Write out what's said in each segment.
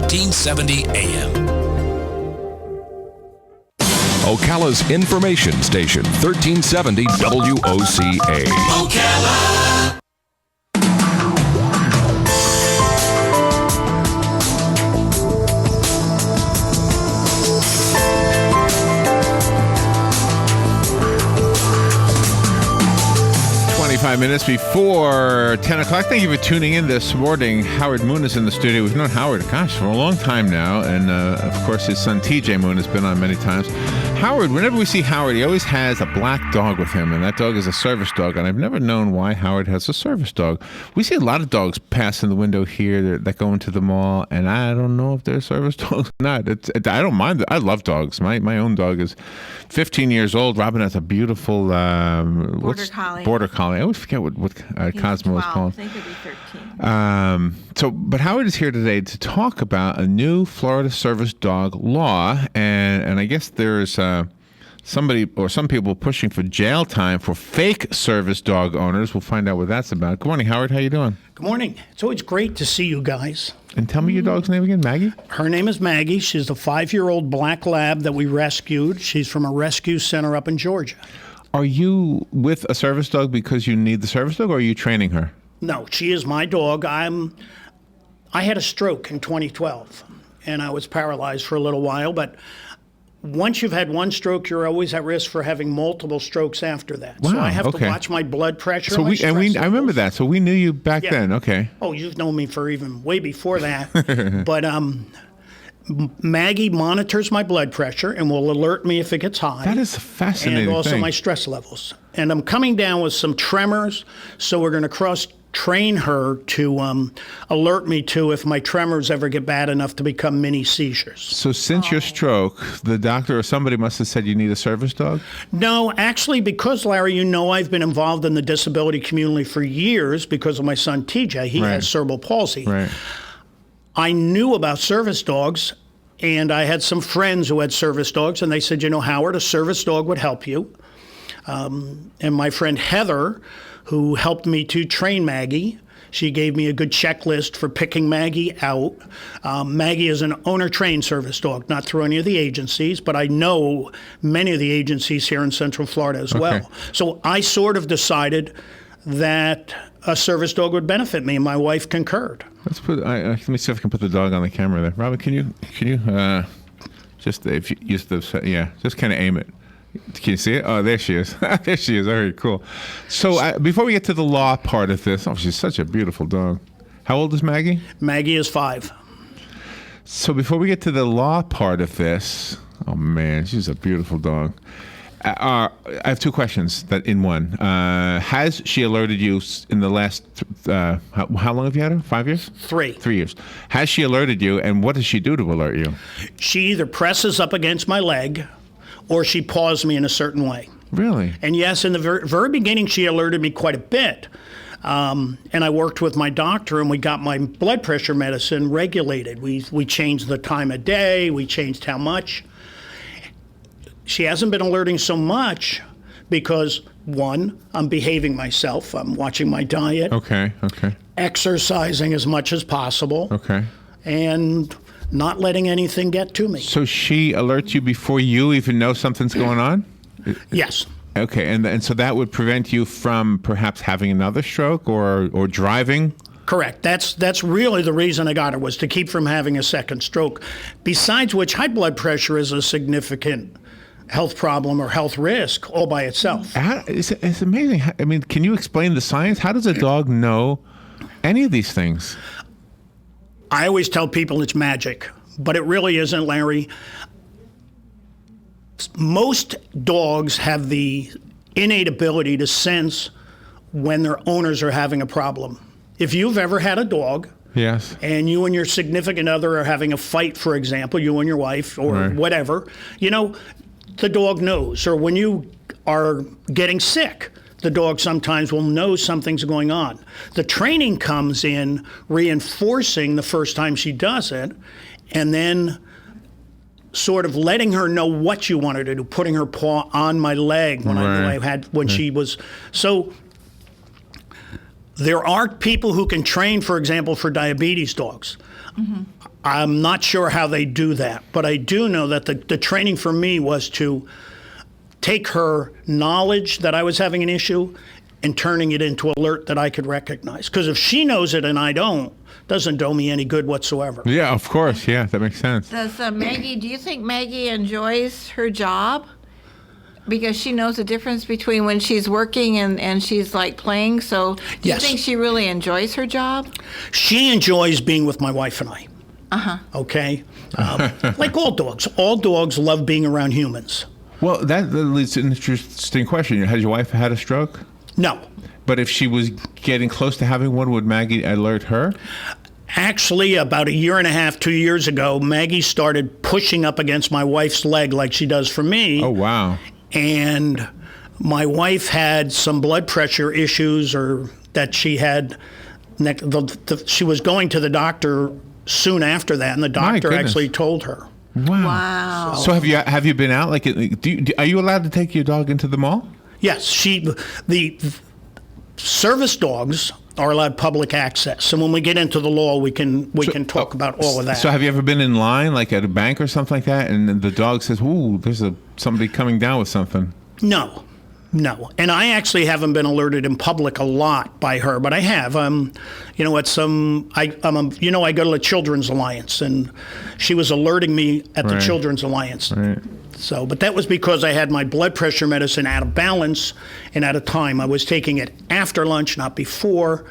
1370 AM. Ocala's information station, 1370 WOCA. Ocala. Minutes before 10 o'clock. Thank you for tuning in this morning. Howard Moon is in the studio. We've known Howard, for a long time now. And, of course, his son, TJ Moon, has been on many times. Howard, whenever we see Howard, he always has a black dog with him. And that dog is a service dog. And I've never known why Howard has a service dog. We see a lot of dogs pass in the window here that go into the mall. And I don't know if they're service dogs or not. I don't mind. I love dogs. My own dog is 15 years old. Robin has a beautiful Border Collie. I always forget what Cosmo is called. I think it'd be 13. But Howard is here today to talk about a new Florida service dog law, and I guess there's somebody or some people pushing for jail time for fake service dog owners. We'll find out what that's about. Good morning, Howard. How you doing? Good morning. It's always great to see you guys. And tell me your dog's name again, Maggie? Her name is Maggie. She's the 5-year-old black lab that we rescued. She's from a rescue center up in Georgia. Are you with a service dog because you need the service dog, or are you training her? No, she is my dog. I had a stroke in 2012, and I was paralyzed for a little while. But once you've had one stroke, you're always at risk for having multiple strokes after that. Wow, so I have okay. to watch my blood pressure. So I remember that. So we knew you back then. Okay. Oh, you've known me for even way before that. But Maggie monitors my blood pressure and will alert me if it gets high. That is a fascinating And also thing. my stress levels. And I'm coming down with some tremors, so we're going to cross-train her to alert me to if my tremors ever get bad enough to become mini seizures. So since your stroke, the doctor or somebody must have said you need a service dog? No, actually, because, Larry, I've been involved in the disability community for years because of my son, TJ. He has cerebral palsy. Right. I knew about service dogs, and I had some friends who had service dogs, and they said, Howard, a service dog would help you. And my friend Heather, who helped me to train Maggie, she gave me a good checklist for picking Maggie out. Maggie is an owner-trained service dog, not through any of the agencies, but I know many of the agencies here in Central Florida as well. So I sort of decided that a service dog would benefit me, and my wife concurred. Let me see if I can put the dog on the camera there. Robin, can you just if you use the just kind of aim it. Can you see it? Oh, there she is. There she is. Very cool. So before we get to the law part of this, she's such a beautiful dog. How old is Maggie? Maggie is 5. So before we get to the law part of this, oh man, she's a beautiful dog. I have 2 questions in one. Has she alerted you in the last, how long have you had her? 5 years? 3. 3 years. Has she alerted you, and what does she do to alert you? She either presses up against my leg or she paws me in a certain way. Really? And yes, in the very beginning, she alerted me quite a bit. And I worked with my doctor, and we got my blood pressure medicine regulated. We changed the time of day. We changed how much. She hasn't been alerting so much because, one, I'm behaving myself. I'm watching my diet. Okay. Exercising as much as possible. Okay. And not letting anything get to me. So she alerts you before you even know something's going on? Yes. Okay, and so that would prevent you from perhaps having another stroke or driving? Correct. That's really the reason I got her, was to keep from having a second stroke. Besides which, high blood pressure is a significant health problem or health risk all by itself. It's amazing. I mean, can you explain the science? How does a dog know any of these things? I always tell people it's magic, but it really isn't, Larry. Most dogs have the innate ability to sense when their owners are having a problem. If you've ever had a dog, yes, and you and your significant other are having a fight, for example, you and your wife or whatever, the dog knows. Or when you are getting sick, the dog sometimes will know something's going on. The training comes in reinforcing the first time she does it, and then sort of letting her know what you want her to do, putting her paw on my leg when I knew I had, when she was. So there are people who can train, for example, for diabetes dogs. Mm-hmm. I'm not sure how they do that, but I do know that the training for me was to take her knowledge that I was having an issue and turning it into alert that I could recognize. Because if she knows it and I don't, doesn't do me any good whatsoever. Yeah, of course. Yeah, that makes sense. Does Maggie, do you think Maggie enjoys her job? Because she knows the difference between when she's working and she's like playing. So do Yes. you think she really enjoys her job? She enjoys being with my wife and I. Okay? Like all dogs. All dogs love being around humans. Well, that leads to an interesting question. Has your wife had a stroke? No. But if she was getting close to having one, would Maggie alert her? Actually, about a year and a half, 2 years ago, Maggie started pushing up against my wife's leg like she does for me. Oh, wow. And my wife had some blood pressure issues, or that she had. She was going to the doctor soon after that, and the doctor goodness. actually told her. Wow. So have you been out? Like, are you allowed to take your dog into the mall? Yes, the service dogs are allowed public access, and when we get into the law, we can talk about all of that. So have you ever been in line, like at a bank or something like that, and the dog says, "Ooh, there's somebody coming down with something"? No. And I actually haven't been alerted in public a lot by her, but I have. I go to the Children's Alliance, and she was alerting me at the Right. Children's Alliance. Right. So, but that was because I had my blood pressure medicine out of balance and out of time. I was taking it after lunch, not before.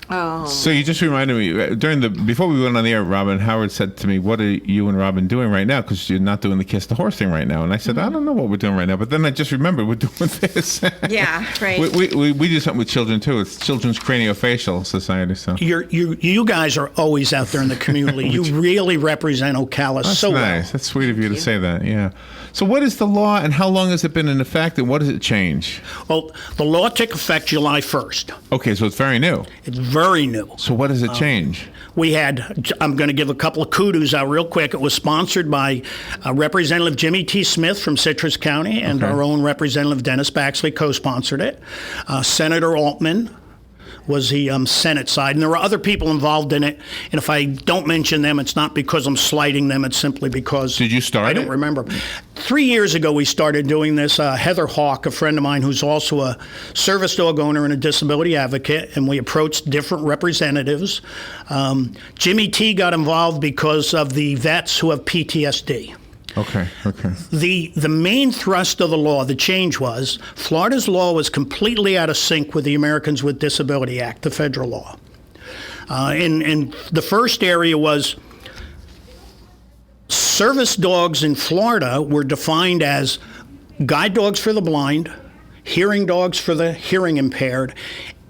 So you just reminded me before we went on the air, Robin, Howard said to me, "What are you and Robin doing right now? Because you're not doing the kiss the horse thing right now." And I said, "I don't know what we're doing right now." But then I just remembered we're doing this. Yeah, right. we do something with children too. It's Children's Craniofacial Society. So You guys are always out there in the community. You really represent Ocala that's so nice. well. That's sweet of you to say that. Yeah. So what is the law, and how long has it been in effect, and what does it change? Well, the law took effect July 1st. Okay, so it's very new. It's very new. So what does it change? I'm going to give a couple of kudos out real quick. It was sponsored by Representative Jimmy T. Smith from Citrus County, and our own Representative Dennis Baxley co-sponsored it. Senator Altman was the Senate side, and there were other people involved in it. And if I don't mention them, it's not because I'm slighting them. It's simply because Did you start I don't it? remember. 3 years ago, we started doing this. Heather Hawk, a friend of mine who's also a service dog owner and a disability advocate, and we approached different representatives. Jimmy T. got involved because of the vets who have PTSD. Okay. The main thrust of the law, the change was, Florida's law was completely out of sync with the Americans with Disability Act, the federal law. And the first area was service dogs in Florida were defined as guide dogs for the blind, hearing dogs for the hearing impaired,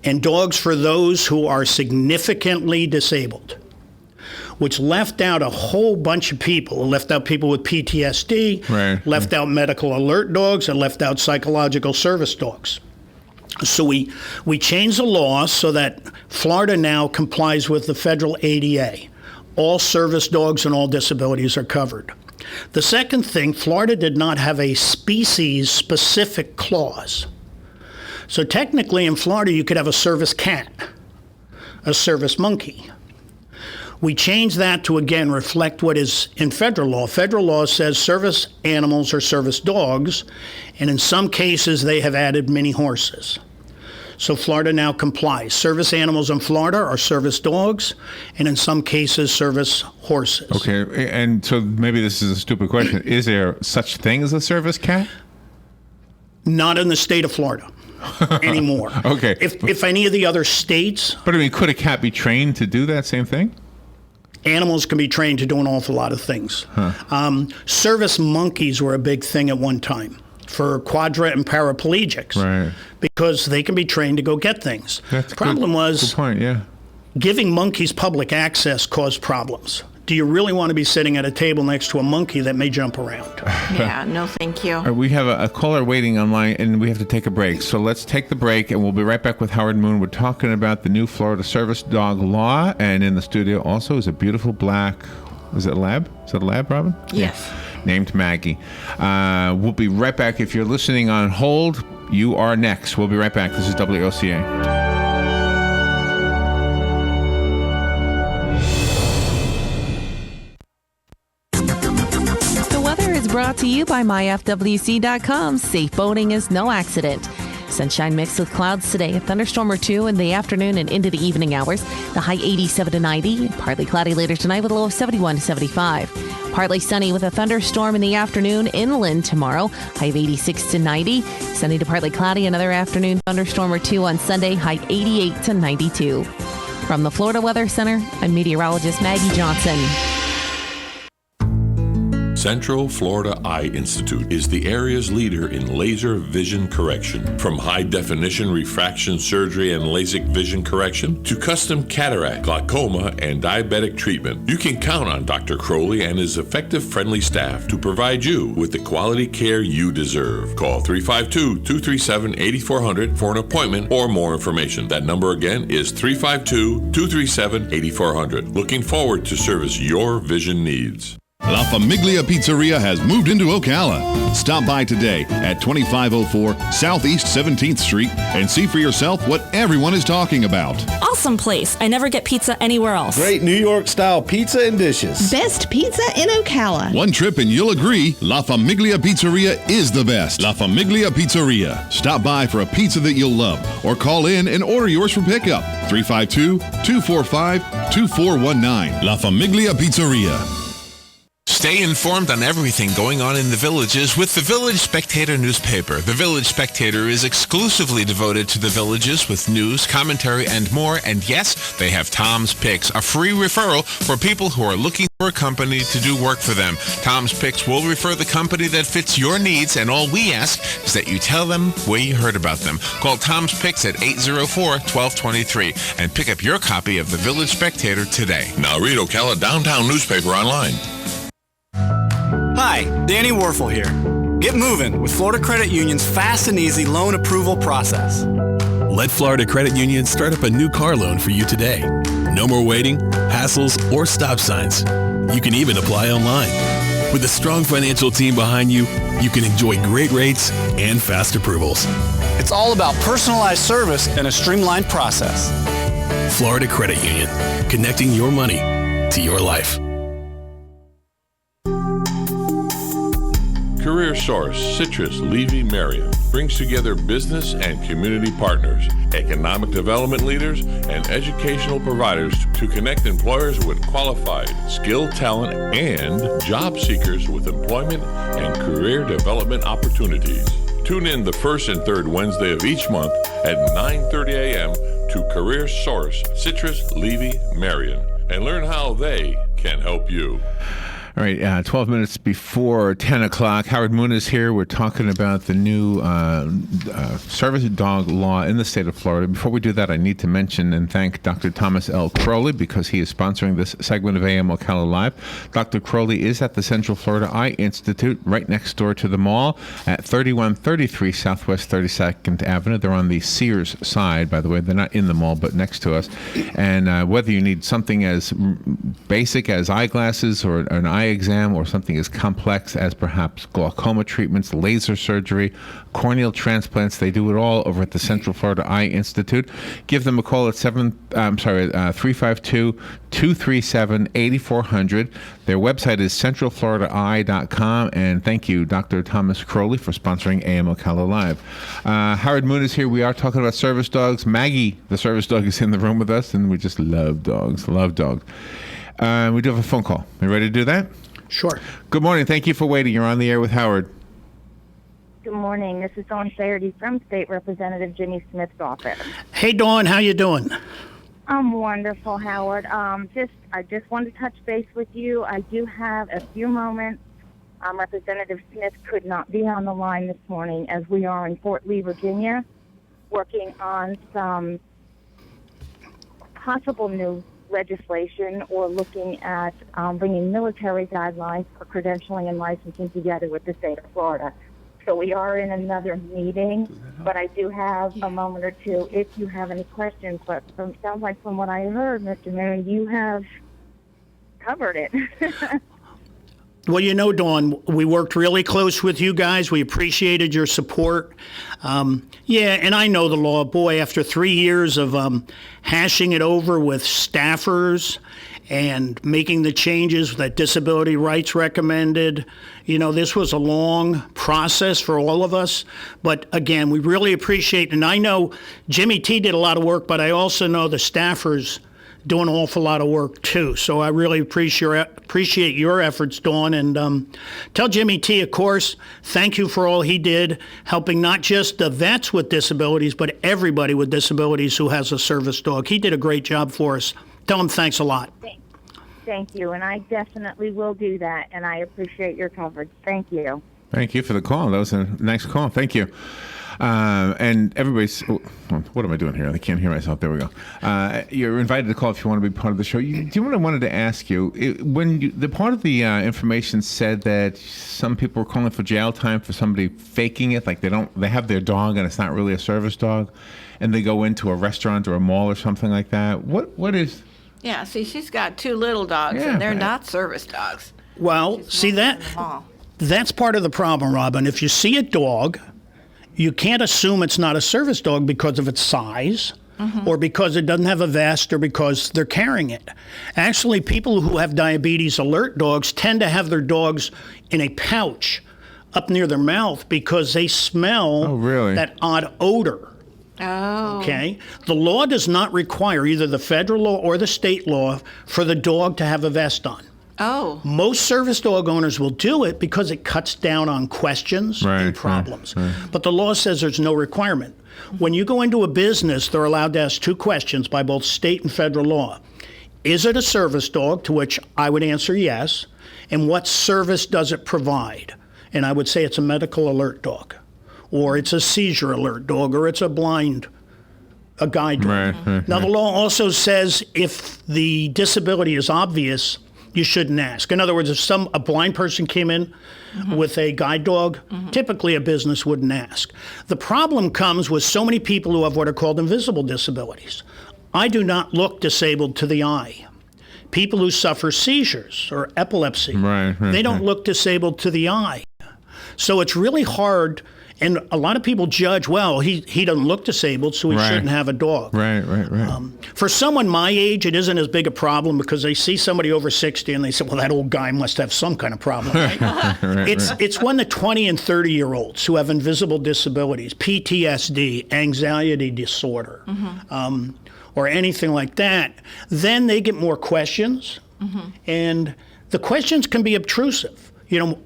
and dogs for those who are significantly disabled, which left out a whole bunch of people. It left out people with PTSD, Right. left out medical alert dogs, and left out psychological service dogs. So we changed the law so that Florida now complies with the federal ADA. All service dogs and all disabilities are covered. The second thing, Florida did not have a species-specific clause. So technically in Florida, you could have a service cat, a service monkey. We changed that to, again, reflect what is in federal law. Federal law says service animals are service dogs, and in some cases they have added mini horses. So Florida now complies. Service animals in Florida are service dogs, and in some cases service horses. Okay, and so maybe this is a stupid question. Is there such thing as a service cat? Not in the state of Florida anymore. Okay. If any of the other states, But I mean, could a cat be trained to do that same thing? animals can be trained to do an awful lot of things. Service monkeys were a big thing at one time for quadra and paraplegics, Right. because they can be trained to go get things. That's Problem good, was good point. Yeah. giving monkeys public access caused problems. Do you really want to be sitting at a table next to a monkey that may jump around? Yeah, no thank you. All right, we have a caller waiting online, and we have to take a break. So let's take the break, and we'll be right back with Howard Moon. We're talking about the new Florida service dog law, and in the studio also is a beautiful black, is it a lab? Is it a lab, Robin? Yes. Named Maggie. We'll be right back. If you're listening on hold, you are next. We'll be right back. This is WOCA. is brought to you by myfwc.com. Safe boating is no accident. Sunshine mixed with clouds today. A thunderstorm or two in the afternoon and into the evening hours. The high 87 to 90. Partly cloudy later tonight with a low of 71 to 75. Partly sunny with a thunderstorm in the afternoon inland tomorrow. High of 86 to 90. Sunny to partly cloudy. Another afternoon thunderstorm or two on Sunday. High 88 to 92. From the Florida Weather Center, I'm meteorologist Maggie Johnson. Central Florida Eye Institute is the area's leader in laser vision correction. From high-definition refraction surgery and LASIK vision correction to custom cataract, glaucoma, and diabetic treatment, you can count on Dr. Crowley and his effective, friendly staff to provide you with the quality care you deserve. Call 352-237-8400 for an appointment or more information. That number again is 352-237-8400. Looking forward to service your vision needs. La Famiglia Pizzeria has moved into Ocala. Stop by today at 2504 Southeast 17th Street and see for yourself what everyone is talking about. Awesome place. I never get pizza anywhere else. Great New York style pizza and dishes. Best pizza in Ocala. One trip and you'll agree La Famiglia Pizzeria is the best. La Famiglia Pizzeria. Stop by for a pizza that you'll love or call in and order yours for pickup. 352-245-2419. La Famiglia Pizzeria. Stay informed on everything going on in the Villages with the Village Spectator newspaper. The Village Spectator is exclusively devoted to the Villages with news, commentary, and more. And yes, they have Tom's Picks, a free referral for people who are looking for a company to do work for them. Tom's Picks will refer the company that fits your needs, and all we ask is that you tell them where you heard about them. Call Tom's Picks at 804-1223 and pick up your copy of the Village Spectator today. Now read Ocala Downtown newspaper online. Hi, Danny Warfel here. Get moving with Florida Credit Union's fast and easy loan approval process. Let Florida Credit Union start up a new car loan for you today. No more waiting, hassles, or stop signs. You can even apply online. With a strong financial team behind you, you can enjoy great rates and fast approvals. It's all about personalized service and a streamlined process. Florida Credit Union, connecting your money to your life. Career Source, Citrus, Levy, Marion brings together business and community partners, economic development leaders, and educational providers to connect employers with qualified, skilled talent and job seekers with employment and career development opportunities. Tune in the first and third Wednesday of each month at 9:30 a.m. to Career Source, Citrus, Levy, Marion, and learn how they can help you. All right, 12 minutes before 10 o'clock. Howard Moon is here. We're talking about the new service dog law in the state of Florida. Before we do that, I need to mention and thank Dr. Thomas L. Crowley because he is sponsoring this segment of AM Ocala Live. Dr. Crowley is at the Central Florida Eye Institute right next door to the mall at 3133 Southwest 32nd Avenue. They're on the Sears side, by the way. They're not in the mall, but next to us. And whether you need something as basic as eyeglasses or an eye exam or something as complex as perhaps glaucoma treatments, laser surgery, corneal transplants, they do it all over at the Central Florida Eye Institute. Give them a call at 352-237-8400. Their website is centralfloridaeye.com. And thank you, Dr. Thomas Crowley, for sponsoring AM Ocala Live. Howard Moon is here. We are talking about service dogs. Maggie, the service dog, is in the room with us, and we just love dogs. Love dogs. We do have a phone call. You ready to do that? Sure. Good morning. Thank you for waiting. You're on the air with Howard. Good morning. This is Dawn Flaherty from State Representative Jimmy Smith's office. Hey, Dawn, how you doing? I'm wonderful, Howard. I just wanted to touch base with you. I do have a few moments. Representative Smith could not be on the line this morning as we are in Fort Lee, Virginia, working on some possible new legislation or looking at bringing military guidelines for credentialing and licensing together with the state of Florida. So we are in another meeting, but I do have a moment or two if you have any questions. But sounds like from what I heard, Mr. Moon, you have covered it. Well, you know, Dawn, we worked really close with you guys. We appreciated your support. Yeah, and I know the law. Boy, after 3 years of hashing it over with staffers and making the changes that disability rights recommended. This was a long process for all of us. But again, we really appreciate, and I know Jimmy T did a lot of work, but I also know the staffers do an awful lot of work too. So I really appreciate your efforts, Dawn. And tell Jimmy T, of course, thank you for all he did, helping not just the vets with disabilities, but everybody with disabilities who has a service dog. He did a great job for us. Tell him thanks a lot. Thank you, and I definitely will do that, and I appreciate your coverage. Thank you. Thank you for the call. That was a nice call. Thank you. And everybody's, what am I doing here? I can't hear myself. There we go. You're invited to call if you want to be part of the show. Do you know what I wanted to ask you? The part of the information said that some people were calling for jail time for somebody faking it, like they have their dog and it's not really a service dog, and they go into a restaurant or a mall or something like that. What is? Yeah, see, she's got 2 little dogs, and they're not service dogs. Well, see that's part of the problem, Robin. If you see a dog, you can't assume it's not a service dog because of its size, or because it doesn't have a vest, or because they're carrying it. Actually, people who have diabetes alert dogs tend to have their dogs in a pouch up near their mouth because they smell that odd odor. Oh. Okay. The law does not require, either the federal law or the state law, for the dog to have a vest on. Oh. Most service dog owners will do it because it cuts down on questions and problems. But the law says there's no requirement. When you go into a business, they're allowed to ask 2 questions by both state and federal law. Is it a service dog? To which I would answer yes. And what service does it provide? And I would say it's a medical alert dog, or it's a seizure alert dog, or it's a guide dog. Now, the law also says if the disability is obvious, you shouldn't ask. In other words, if a blind person came in with a guide dog, typically a business wouldn't ask. The problem comes with so many people who have what are called invisible disabilities. I do not look disabled to the eye. People who suffer seizures or epilepsy, they don't look disabled to the eye. So it's really hard. And a lot of people judge, well, he doesn't look disabled, so he shouldn't have a dog. Right. For someone my age, it isn't as big a problem because they see somebody over 60 and they say, well, that old guy must have some kind of problem, right? It's when the 20 and 30-year-olds who have invisible disabilities, PTSD, anxiety disorder, or anything like that, then they get more questions. And the questions can be obtrusive.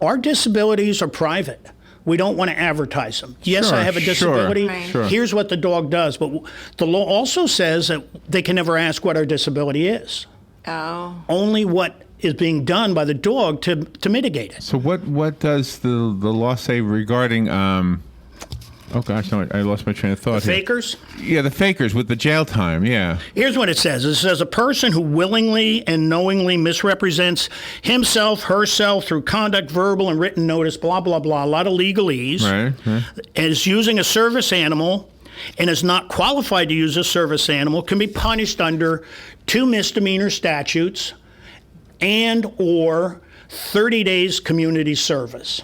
Our disabilities are private. We don't want to advertise them. Yes, I have a disability. Here's what the dog does. But the law also says that they can never ask what our disability is. Oh. Only what is being done by the dog to mitigate it. So what does the law say regarding... oh, gosh, no, I lost my train of thought. The fakers? Yeah, the fakers with the jail time, yeah. Here's what it says. It says a person who willingly and knowingly misrepresents himself, herself, through conduct, verbal, and written notice, blah, blah, blah, a lot of legalese, is using a service animal and is not qualified to use a service animal, can be punished under 2 misdemeanor statutes and or 30 days community service.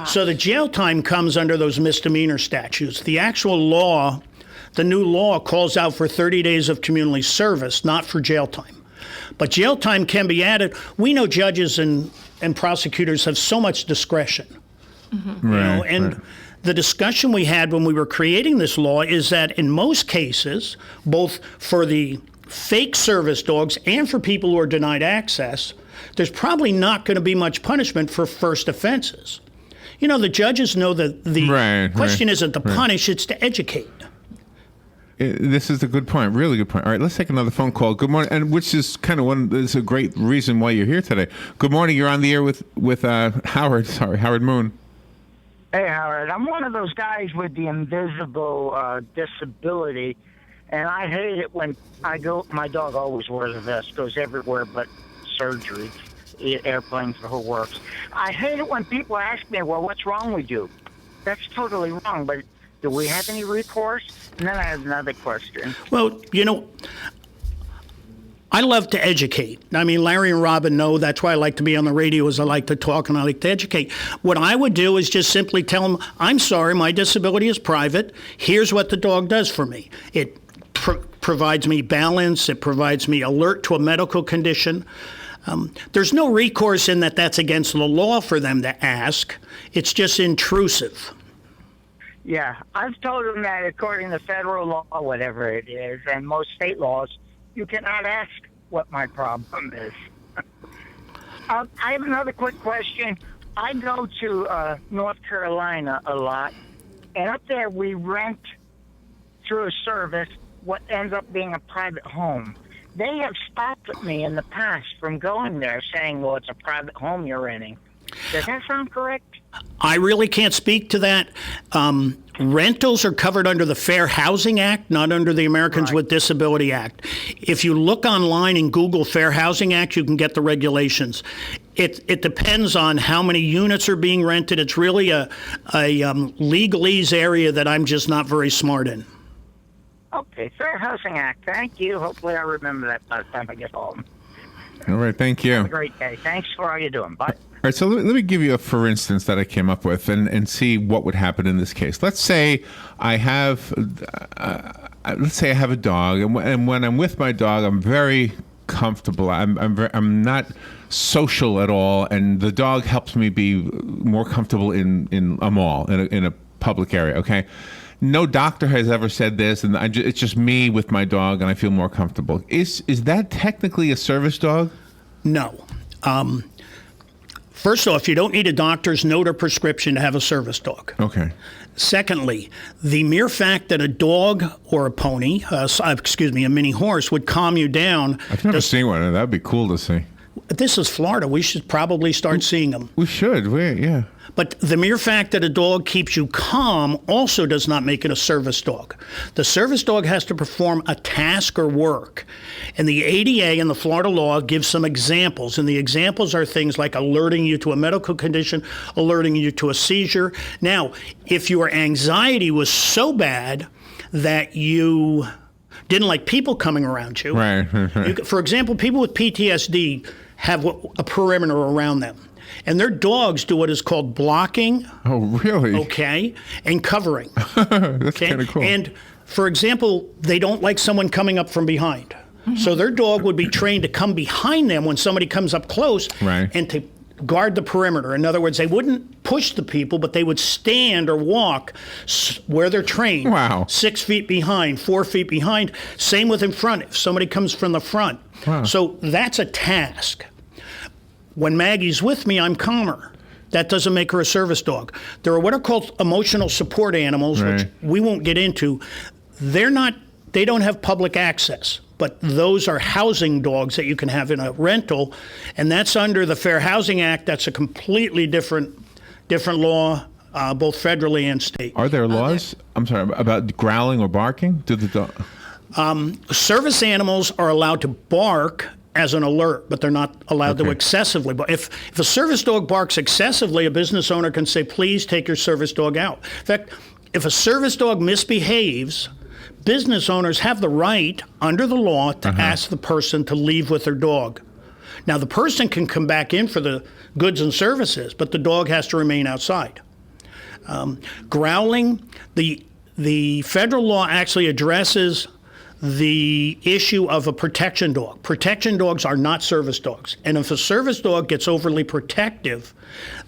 So the jail time comes under those misdemeanor statutes. The actual law, the new law, calls out for 30 days of community service, not for jail time. But jail time can be added. We know judges and prosecutors have so much discretion. The discussion we had when we were creating this law is that in most cases, both for the fake service dogs and for people who are denied access, there's probably not going to be much punishment for first offenses. The judges know that the question isn't to punish, it's to educate. This is a good point, really good point. All right, let's take another phone call. Good morning, and which is kind of this is a great reason why you're here today. Good morning, you're on the air with Howard. Sorry, Howard Moon. Hey, Howard, I'm one of those guys with the invisible disability, and I hate it when my dog always wears a vest, goes everywhere but surgery. Airplanes, the whole works. I hate it when people ask me, well, what's wrong with you? That's totally wrong, but do we have any recourse? And then I have another question. Well, I love to educate. I mean, Larry and Robin know that's why I like to be on the radio, is I like to talk and I like to educate. What I would do is just simply tell them, I'm sorry, my disability is private. Here's what the dog does for me. It provides me balance. It provides me alert to a medical condition. There's no recourse in that that's against the law for them to ask. It's just intrusive. Yeah, I've told them that according to federal law, whatever it is, and most state laws, you cannot ask what my problem is. I have another quick question. I go to North Carolina a lot, and up there we rent through a service what ends up being a private home. They have stopped me in the past from going there saying, well, it's a private home you're renting. Does that sound correct? I really can't speak to that. Rentals are covered under the Fair Housing Act, not under the Americans with Disability Act. If you look online and Google Fair Housing Act, you can get the regulations. It depends on how many units are being rented. It's really a legalese area that I'm just not very smart in. Okay, Fair Housing Act. Thank you. Hopefully I remember that by the time I get home. All right, thank you. Have a great day. Thanks for all you're doing. Bye. All right, so let me give you a for instance that I came up with and see what would happen in this case. Let's say I have a dog, and when I'm with my dog, I'm very comfortable. I'm not social at all, and the dog helps me be more comfortable in a mall, in a public area. Okay. No doctor has ever said this, and it's just me with my dog, and I feel more comfortable. Is that technically a service dog? No. First off, you don't need a doctor's note or prescription to have a service dog. Okay. Secondly, the mere fact that a dog or a pony, a mini horse, would calm you down. I've never seen one. That'd be cool to see. This is Florida. We should probably start seeing them. We should. Yeah. But the mere fact that a dog keeps you calm also does not make it a service dog. The service dog has to perform a task or work. And the ADA and the Florida law give some examples. And the examples are things like alerting you to a medical condition, alerting you to a seizure. Now, if your anxiety was so bad that you didn't like people coming around you. Right. For example, people with PTSD have a perimeter around them. And their dogs do what is called blocking. Oh, really? Okay. And covering. That's kind of cool. And, for example, they don't like someone coming up from behind. Mm-hmm. So their dog would be trained to come behind them when somebody comes up close and to guard the perimeter. In other words, they wouldn't push the people, but they would stand or walk where they're trained. Wow. 6 feet behind, 4 feet behind. Same with in front. If somebody comes from the front. Wow. So that's a task. When Maggie's with me, I'm calmer. That doesn't make her a service dog. There are what are called emotional support animals, which we won't get into. They don't have public access, but those are housing dogs that you can have in a rental, and that's under the Fair Housing Act. That's a completely different law, both federally and state. Are there laws? I'm sorry, about growling or barking? Service animals are allowed to bark as an alert, but they're not allowed to excessively. But if a service dog barks excessively, a business owner can say, please take your service dog out. In fact, if a service dog misbehaves, business owners have the right under the law to ask the person to leave with their dog. Now, the person can come back in for the goods and services, but the dog has to remain outside. Growling, the federal law actually addresses the issue of a protection dog. Protection dogs are not service dogs. And if a service dog gets overly protective,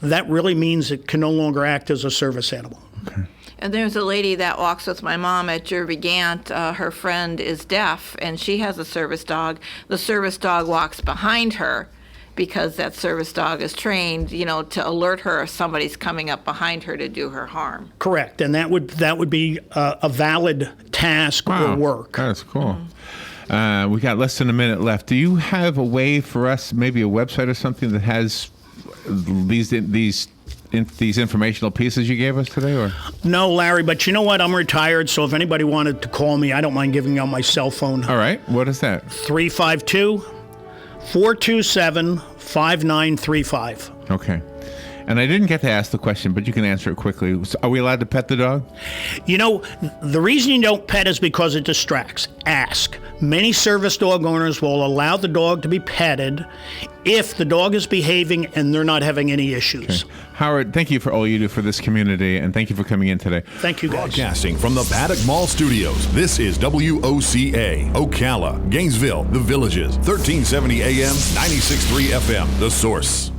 that really means it can no longer act as a service animal. Okay. And there's a lady that walks with my mom at Jervy Gant. Her friend is deaf, and she has a service dog. The service dog walks behind her because that service dog is trained, to alert her if somebody's coming up behind her to do her harm. Correct, and that would be a valid task or work. That's cool. We got less than a minute left. Do you have a way for us, maybe a website or something that has these informational pieces you gave us today? Or no, Larry, but you know what? I'm retired, so if anybody wanted to call me, I don't mind giving out my cell phone. All right, what is that? 352-427-5935. Okay. And I didn't get to ask the question, but you can answer it quickly. Are we allowed to pet the dog? You know, the reason you don't pet is because it distracts. Ask. Many service dog owners will allow the dog to be petted if the dog is behaving and they're not having any issues. Okay. Howard, thank you for all you do for this community, and thank you for coming in today. Thank you, guys. Broadcasting from the Paddock Mall Studios, this is WOCA, Ocala, Gainesville, The Villages, 1370 AM, 96.3 FM, The Source.